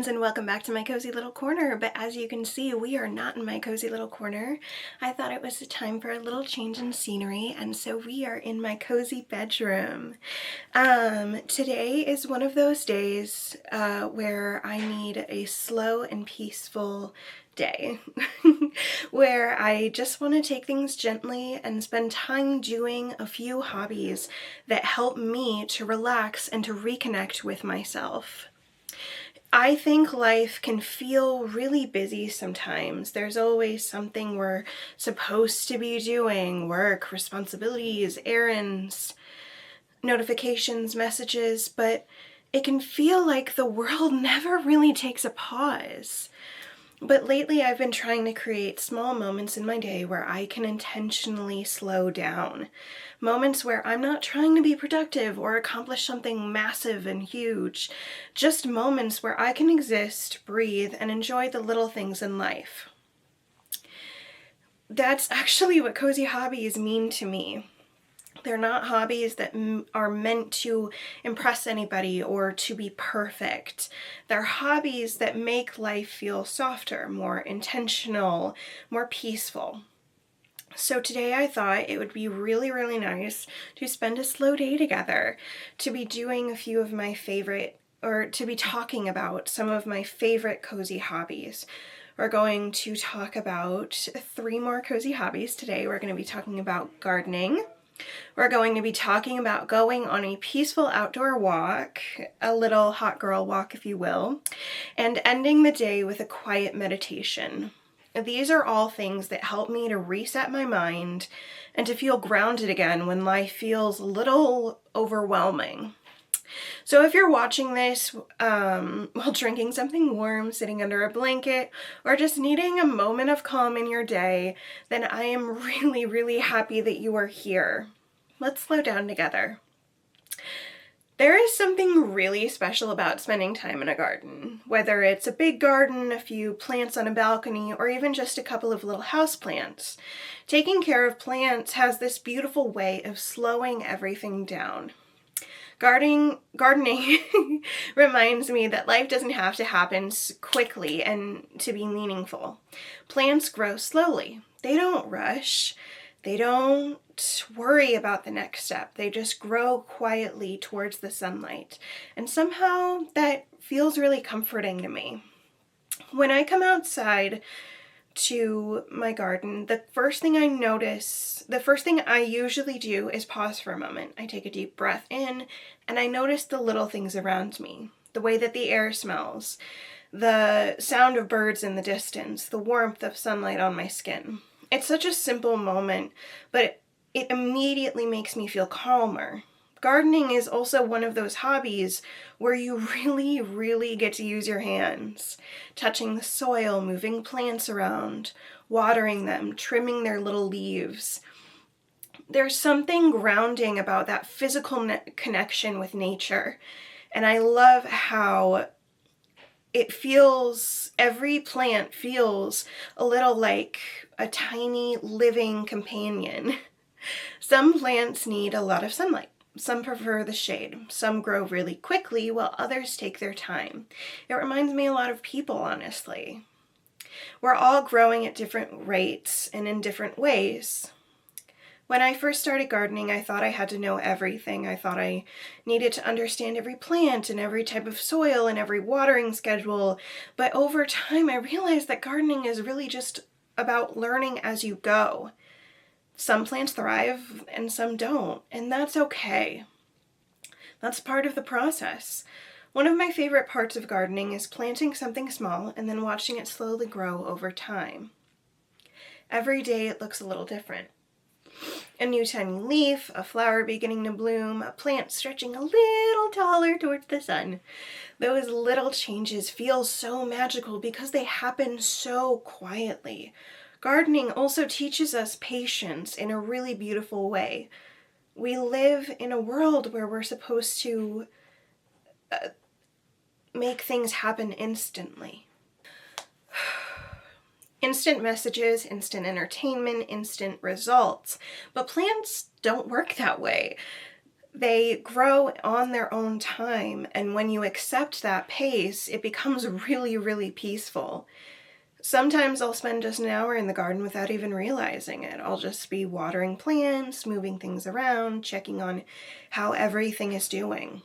and welcome back to my cozy little corner. But as you can see, we are not in my cozy little corner. I thought it was the time for a little change in scenery, and so we are in my cozy bedroom. Today is one of those days where I need a slow and peaceful day where I just want to take things gently and spend time doing a few hobbies that help me to relax and to reconnect with myself. I think life can feel really busy sometimes. There's always something we're supposed to be doing: work, responsibilities, errands, notifications, messages, but it can feel like the world never really takes a pause. But lately I've been trying to create small moments in my day where I can intentionally slow down. Moments where I'm not trying to be productive or accomplish something massive and huge. Just moments where I can exist, breathe, and enjoy the little things in life. That's actually what cozy hobbies mean to me. They're not hobbies that are meant to impress anybody or to be perfect. They're hobbies that make life feel softer, more intentional, more peaceful. So today I thought it would be really nice to spend a slow day together, to be doing a few of my favorite, or to be talking about some of my favorite cozy hobbies. We're going to talk about 3 more cozy hobbies today. We're going to be talking about gardening. We're going to be talking about going on a peaceful outdoor walk, a little hot girl walk if you will, and ending the day with a quiet meditation. These are all things that help me to reset my mind and to feel grounded again when life feels a little overwhelming. So if you're watching this while drinking something warm, sitting under a blanket, or just needing a moment of calm in your day, then I am really happy that you are here. Let's slow down together. There is something really special about spending time in a garden. Whether it's a big garden, a few plants on a balcony, or even just a couple of little houseplants. Taking care of plants has this beautiful way of slowing everything down. Gardening reminds me that life doesn't have to happen quickly and to be meaningful. Plants grow slowly. They don't rush. They don't worry about the next step. They just grow quietly towards the sunlight. And somehow that feels really comforting to me. When I come outside to my garden, the first thing I usually do is pause for a moment. I take a deep breath in and I notice the little things around me. The way that the air smells, the sound of birds in the distance, the warmth of sunlight on my skin. It's such a simple moment, but it immediately makes me feel calmer. Gardening is also one of those hobbies where you really get to use your hands. Touching the soil, moving plants around, watering them, trimming their little leaves. There's something grounding about that physical connection with nature. And I love how every plant feels a little like a tiny living companion. Some plants need a lot of sunlight. Some prefer the shade. Some grow really quickly while others take their time. It reminds me a lot of people, honestly. We're all growing at different rates and in different ways. When I first started gardening, I thought I had to know everything. I thought I needed to understand every plant and every type of soil and every watering schedule. But over time, I realized that gardening is really just about learning as you go. Some plants thrive and some don't, and that's okay. That's part of the process. One of my favorite parts of gardening is planting something small and then watching it slowly grow over time. Every day it looks a little different. A new tiny leaf, a flower beginning to bloom, a plant stretching a little taller towards the sun. Those little changes feel so magical because they happen so quietly. Gardening also teaches us patience in a really beautiful way. We live in a world where we're supposed to make things happen instantly. Instant messages, instant entertainment, instant results. But plants don't work that way. They grow on their own time, and when you accept that pace, it becomes really, really peaceful. Sometimes I'll spend just an hour in the garden without even realizing it. I'll just be watering plants, moving things around, checking on how everything is doing.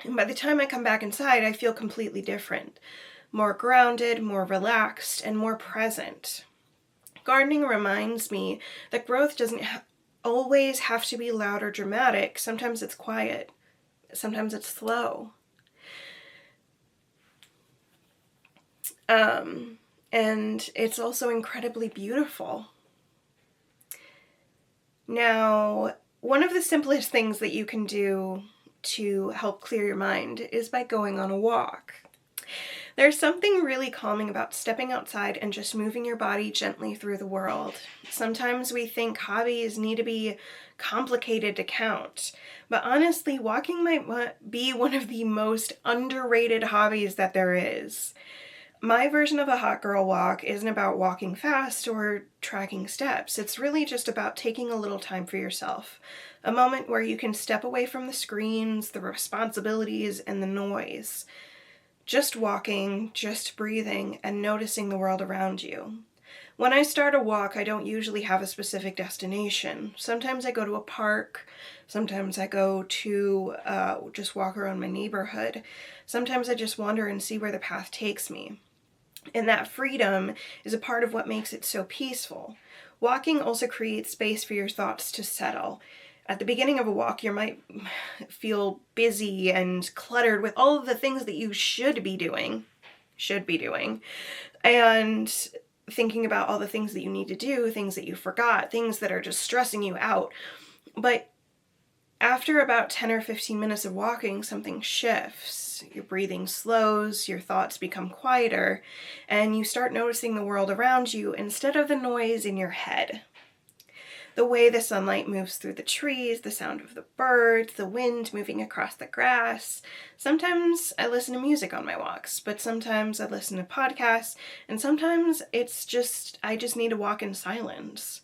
And by the time I come back inside, I feel completely different. More grounded, more relaxed, and more present. Gardening reminds me that growth doesn't always have to be loud or dramatic. Sometimes it's quiet. Sometimes it's slow. And it's also incredibly beautiful. Now, one of the simplest things that you can do to help clear your mind is by going on a walk. There's something really calming about stepping outside and just moving your body gently through the world. Sometimes we think hobbies need to be complicated to count, but honestly, walking might be one of the most underrated hobbies that there is. My version of a hot girl walk isn't about walking fast or tracking steps. It's really just about taking a little time for yourself. A moment where you can step away from the screens, the responsibilities, and the noise. Just walking, just breathing, and noticing the world around you. When I start a walk, I don't usually have a specific destination. Sometimes I go to a park. Sometimes I go to just walk around my neighborhood. Sometimes I just wander and see where the path takes me. And that freedom is a part of what makes it so peaceful. Walking also creates space for your thoughts to settle. At the beginning of a walk, you might feel busy and cluttered with all of the things that you should be doing, and thinking about all the things that you need to do, things that you forgot, things that are just stressing you out. But after about 10 or 15 minutes of walking, something shifts. Your breathing slows, your thoughts become quieter, and you start noticing the world around you instead of the noise in your head. The way the sunlight moves through the trees, the sound of the birds, the wind moving across the grass. Sometimes I listen to music on my walks, but sometimes I listen to podcasts, and sometimes I just need to walk in silence.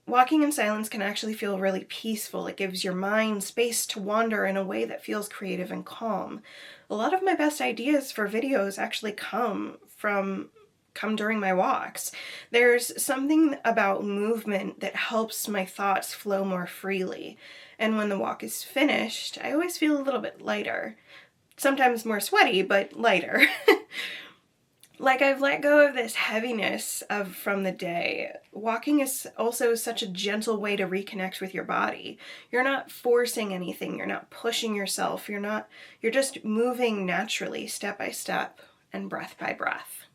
Walking in silence can actually feel really peaceful. It gives your mind space to wander in a way that feels creative and calm. A lot of my best ideas for videos actually come during my walks. There's something about movement that helps my thoughts flow more freely. And when the walk is finished, I always feel a little bit lighter. Sometimes more sweaty, but lighter. Like I've let go of this heaviness from the day. Walking is also such a gentle way to reconnect with your body. You're not forcing anything. You're not pushing yourself. You're just moving naturally, step by step and breath by breath.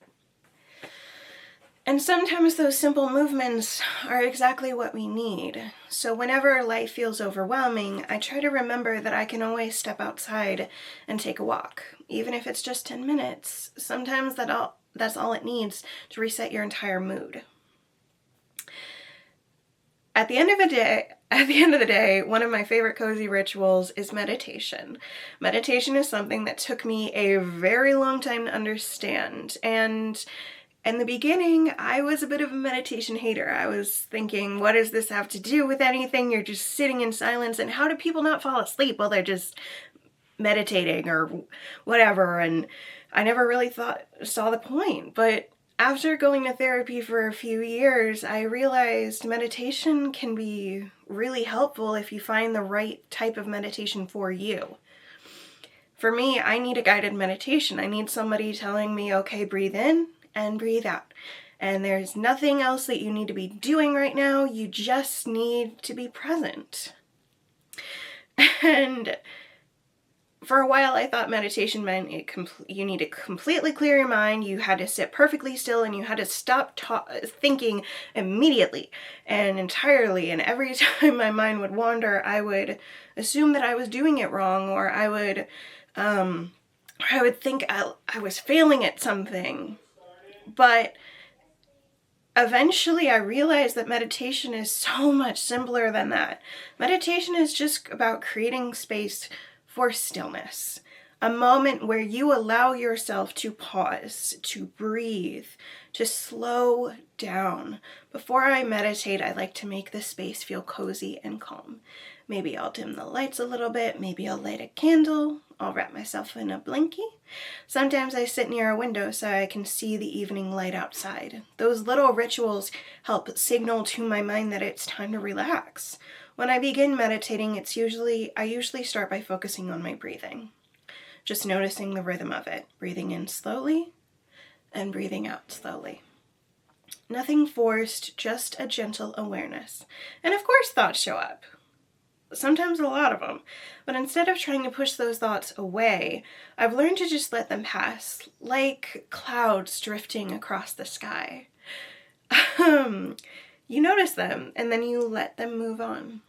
And sometimes those simple movements are exactly what we need. So whenever life feels overwhelming, I try to remember that I can always step outside and take a walk. Even if it's just 10 minutes, sometimes that's all it needs to reset your entire mood. At the end of the day, one of my favorite cozy rituals is meditation. Meditation is something that took me a very long time to understand, and in the beginning, I was a bit of a meditation hater. I was thinking, what does this have to do with anything? You're just sitting in silence, and how do people not fall asleep while they're just meditating or whatever? And I never really saw the point. But after going to therapy for a few years, I realized meditation can be really helpful if you find the right type of meditation for you. For me, I need a guided meditation. I need somebody telling me, okay, breathe in and breathe out. And there's nothing else that you need to be doing right now. You just need to be present. And for a while, I thought meditation meant you need to completely clear your mind. You had to sit perfectly still, and you had to stop thinking immediately and entirely. And every time my mind would wander, I would assume that I was doing it wrong, or I would think I was failing at something. But eventually I realized that meditation is so much simpler than that. Meditation is just about creating space for stillness. A moment where you allow yourself to pause, to breathe, to slow down. Before I meditate, I like to make the space feel cozy and calm. Maybe I'll dim the lights a little bit, maybe I'll light a candle, I'll wrap myself in a blankie. Sometimes I sit near a window so I can see the evening light outside. Those little rituals help signal to my mind that it's time to relax. When I begin meditating, I usually start by focusing on my breathing. Just noticing the rhythm of it. Breathing in slowly and breathing out slowly. Nothing forced, just a gentle awareness. And of course thoughts show up. Sometimes a lot of them. But instead of trying to push those thoughts away, I've learned to just let them pass, like clouds drifting across the sky. You notice them, and then you let them move on.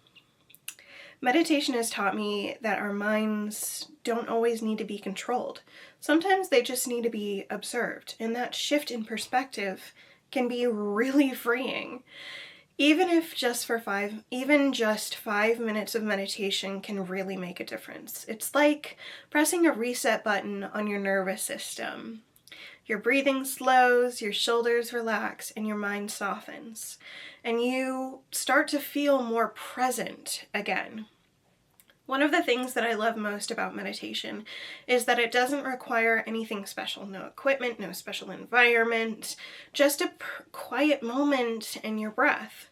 Meditation has taught me that our minds don't always need to be controlled. Sometimes they just need to be observed, and that shift in perspective can be really freeing. Even just 5 minutes of meditation can really make a difference. It's like pressing a reset button on your nervous system. Your breathing slows, your shoulders relax, and your mind softens. And you start to feel more present again. One of the things that I love most about meditation is that it doesn't require anything special. No equipment, no special environment, just a quiet moment and your breath.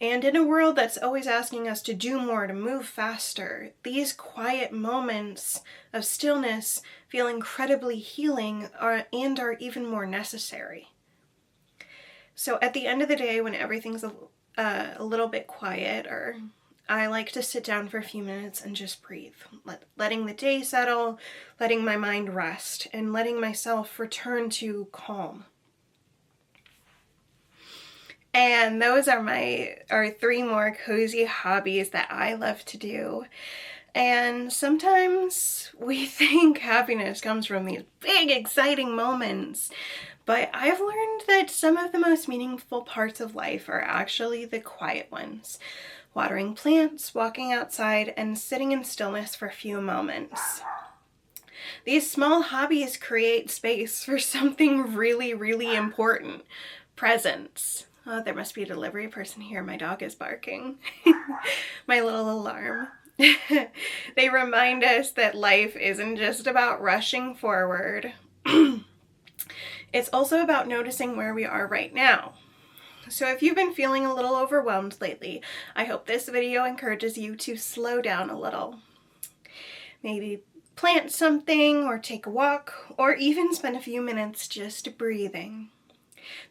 And in a world that's always asking us to do more, to move faster, these quiet moments of stillness feel incredibly healing and are even more necessary. So at the end of the day, when everything's a little bit quieter, I like to sit down for a few minutes and just breathe, letting the day settle, letting my mind rest, and letting myself return to calm. And those are our 3 more cozy hobbies that I love to do. And sometimes we think happiness comes from these big, exciting moments. But I've learned that some of the most meaningful parts of life are actually the quiet ones. Watering plants, walking outside, and sitting in stillness for a few moments. These small hobbies create space for something really, really important. Presence. Oh, there must be a delivery person here. My dog is barking. My little alarm. They remind us that life isn't just about rushing forward. It's also about noticing where we are right now. So if you've been feeling a little overwhelmed lately, I hope this video encourages you to slow down a little. Maybe plant something, or take a walk, or even spend a few minutes just breathing.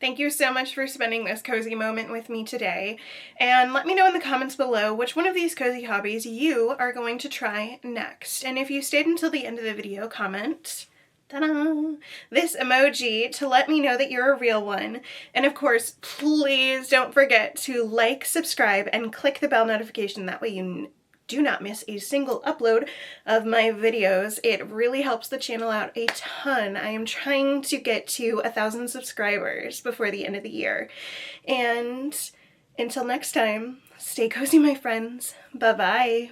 Thank you so much for spending this cozy moment with me today, and let me know in the comments below which one of these cozy hobbies you are going to try next. And if you stayed until the end of the video, comment ta-da! This emoji to let me know that you're a real one. And of course, please don't forget to like, subscribe, and click the bell notification. That way you do not miss a single upload of my videos. It really helps the channel out a ton. I am trying to get to 1,000 subscribers before the end of the year. And until next time, stay cozy, my friends. Bye-bye.